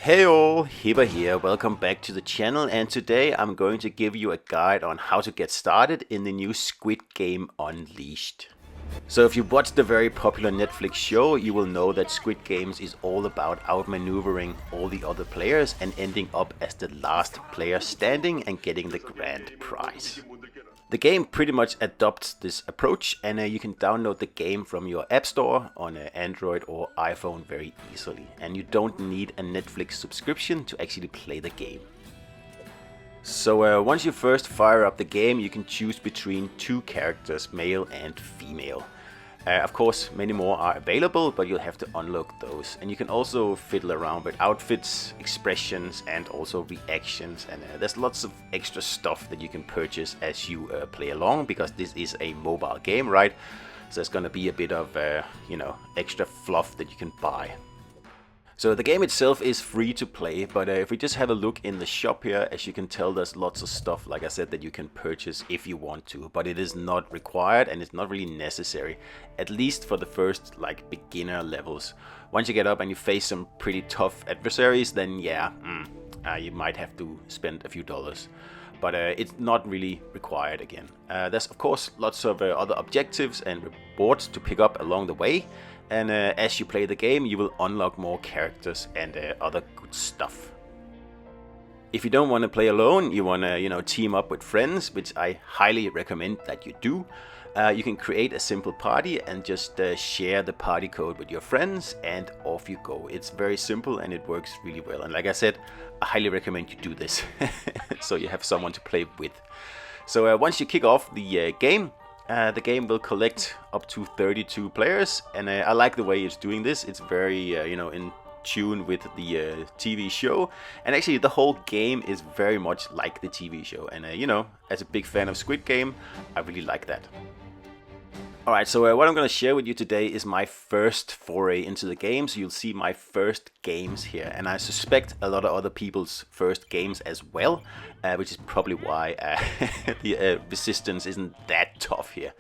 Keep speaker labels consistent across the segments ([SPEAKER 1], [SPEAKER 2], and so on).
[SPEAKER 1] Hey all, Hibber here, welcome back to the channel, and today I'm going to give you a guide on how to get started in the new Squid Game Unleashed. So if you watched the very popular Netflix show, you will know that Squid Games is all about outmaneuvering all the other players and ending up as the last player standing and getting the grand prize. The game pretty much adopts this approach, and you can download the game from your app store on Android or iPhone very easily, and you don't need a Netflix subscription to actually play the game. So once you first fire up the game, you can choose between two characters, male and female. Of course, many more are available, but you'll have to unlock those. And you can also fiddle around with outfits, expressions, and also reactions. And there's lots of extra stuff that you can purchase as you play along, because this is a mobile game, right? So there's gonna be a bit of, extra fluff that you can buy. So the game itself is free to play, but if we just have a look in the shop here, as you can tell, there's lots of stuff, like I said, that you can purchase if you want to, but it is not required and it's not really necessary, at least for the first beginner levels. Once you get up and you face some pretty tough adversaries, then yeah, you might have to spend a few dollars. But it's not really required again. There's of course lots of other objectives and rewards to pick up along the way. And as you play the game, you will unlock more characters and other good stuff. If you don't want to play alone, you want to team up with friends, which I highly recommend that you do. You can create a simple party and just share the party code with your friends, and off you go. It's very simple and it works really well. And like I said, I highly recommend you do this, so you have someone to play with. So once you kick off the game will collect up to 32 players, and I like the way it's doing this. It's very, in tune with the TV show, and actually the whole game is very much like the TV show. And as a big fan of Squid Game, I really like that. Alright, so what I'm going to share with you today is my first foray into the game. So you'll see my first games here, and I suspect a lot of other people's first games as well, which is probably why the resistance isn't that tough here.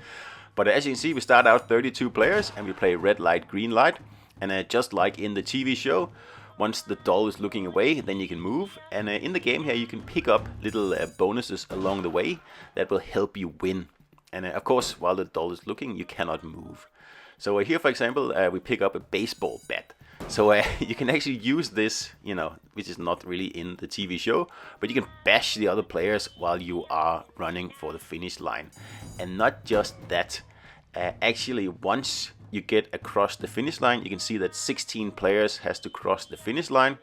[SPEAKER 1] But as you can see, we start out 32 players and we play red light, green light, and just like in the TV show, once the doll is looking away, then you can move, and in the game here you can pick up little bonuses along the way that will help you win. And of course, while the doll is looking, you cannot move. So here, for example, we pick up a baseball bat. So you can actually use this, which is not really in the TV show, but you can bash the other players while you are running for the finish line. And not just that, actually once you get across the finish line, you can see that 16 players has to cross the finish line.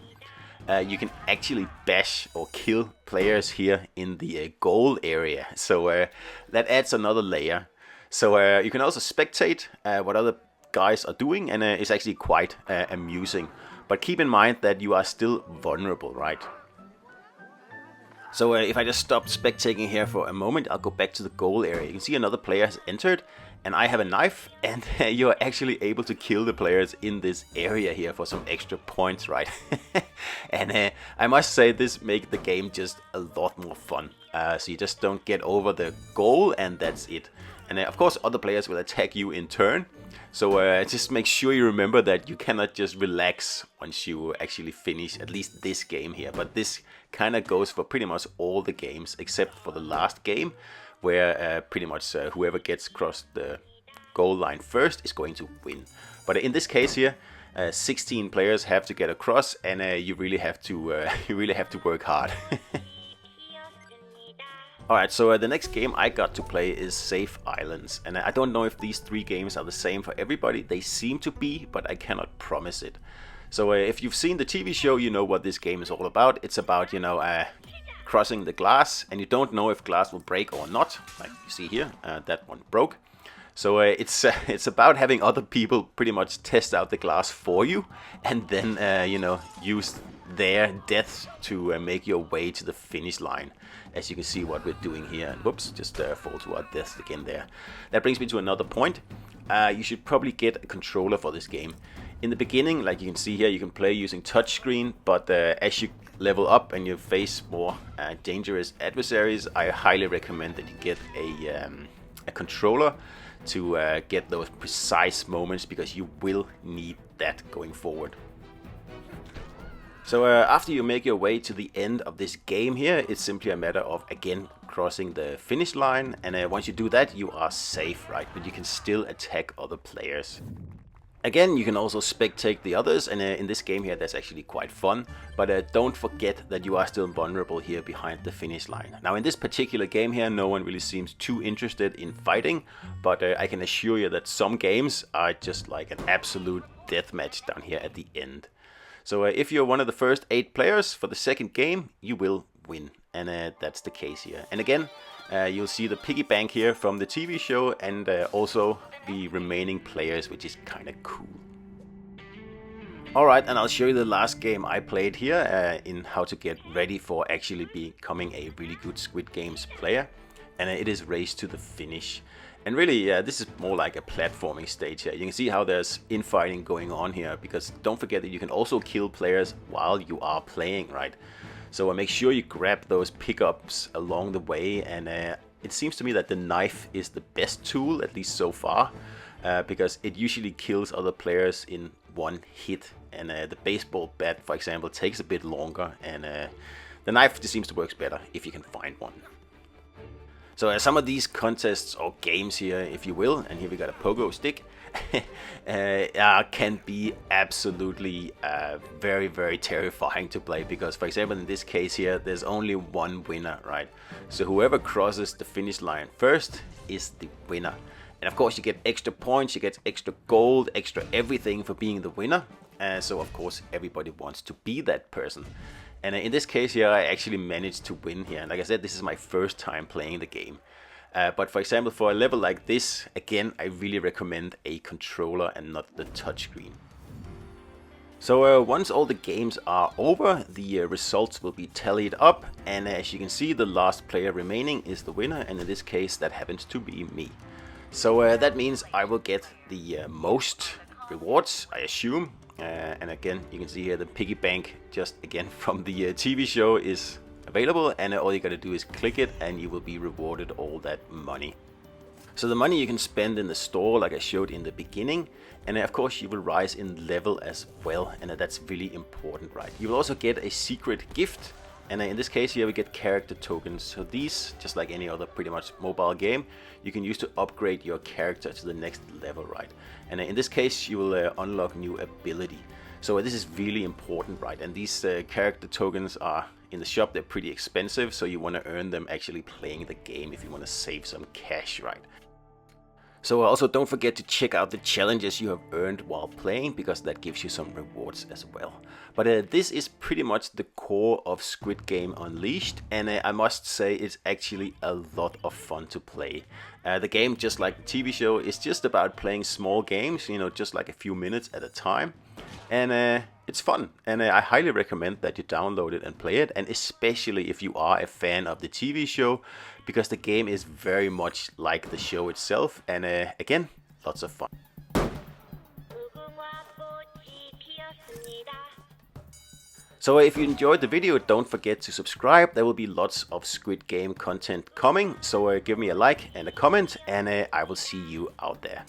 [SPEAKER 1] You can actually bash or kill players here in the goal area, so that adds another layer. So you can also spectate what other guys are doing, and it's actually quite amusing. But keep in mind that you are still vulnerable, right? So if I just stop spectating here for a moment, I'll go back to the goal area. You can see another player has entered, and I have a knife, and you are actually able to kill the players in this area here for some extra points, right? And I must say, this makes the game just a lot more fun. So you just don't get over the goal, and that's it. And of course, other players will attack you in turn. So just make sure you remember that you cannot just relax once you actually finish at least this game here. But this kind of goes for pretty much all the games, except for the last game, where pretty much whoever gets across the goal line first is going to win. But in this case here, 16 players have to get across, and you really have to work hard. Alright, so the next game I got to play is Safe Islands, and I don't know if these three games are the same for everybody. They seem to be, but I cannot promise it. So if you've seen the TV show, you know what this game is all about. It's about, crossing the glass, and you don't know if glass will break or not. Like you see here, that one broke. So it's about having other people pretty much test out the glass for you, and then use their deaths to make your way to the finish line. As you can see what we're doing here, and whoops, just fall to our death again there. That brings me to another point. You should probably get a controller for this game. In the beginning, like you can see here, you can play using touchscreen, but as you level up and you face more dangerous adversaries, I highly recommend that you get a controller to get those precise moments, because you will need that going forward. So after you make your way to the end of this game here, it's simply a matter of, again, crossing the finish line. And once you do that, you are safe, right? But you can still attack other players. Again, you can also spectate the others, and in this game here, that's actually quite fun. But don't forget that you are still vulnerable here behind the finish line. Now, in this particular game here, no one really seems too interested in fighting, but I can assure you that some games are just like an absolute deathmatch down here at the end. So if you're one of the first 8 players for the second game, you will win, and that's the case here. And again, you'll see the piggy bank here from the TV show, and also the remaining players, which is kind of cool. Alright, and I'll show you the last game I played here in how to get ready for actually becoming a really good Squid Games player. And it is Race to the Finish. And really, this is more like a platforming stage here. You can see how there's infighting going on here, because don't forget that you can also kill players while you are playing, right? So make sure you grab those pickups along the way, and it seems to me that the knife is the best tool, at least so far, because it usually kills other players in one hit, and the baseball bat, for example, takes a bit longer, and the knife just seems to work better if you can find one. So some of these contests or games here, if you will, and here we got a pogo stick, can be absolutely very, very terrifying to play, because, for example, in this case here, there's only one winner, right? So whoever crosses the finish line first is the winner. And of course, you get extra points, you get extra gold, extra everything for being the winner. So of course, everybody wants to be that person. And in this case here, I actually managed to win here. And like I said, this is my first time playing the game. But for example, for a level like this, again, I really recommend a controller and not the touchscreen. So once all the games are over, the results will be tallied up. And as you can see, the last player remaining is the winner. And in this case, that happens to be me. So that means I will get the most rewards, I assume. And again, you can see here the piggy bank, just again from the TV show, is available, and all you gotta do is click it and you will be rewarded all that money. So the money you can spend in the store, like I showed in the beginning, and of course you will rise in level as well, and that's really important, right? You will also get a secret gift, and in this case here we get character tokens. So these, just like any other pretty much mobile game, you can use to upgrade your character to the next level, right? And in this case you will unlock new ability. So this is really important, right? And these character tokens are in the shop, they're pretty expensive, so you want to earn them actually playing the game if you want to save some cash, right? So also don't forget to check out the challenges you have earned while playing, because that gives you some rewards as well. But this is pretty much the core of Squid Game Unleashed, and I must say it's actually a lot of fun to play. The game, just like the TV show, is just about playing small games, you know, just like a few minutes at a time. And it's fun, and I highly recommend that you download it and play it, and especially if you are a fan of the TV show, because the game is very much like the show itself, and again, lots of fun. So if you enjoyed the video, don't forget to subscribe. There will be lots of Squid Game content coming, so give me a like and a comment, and I will see you out there.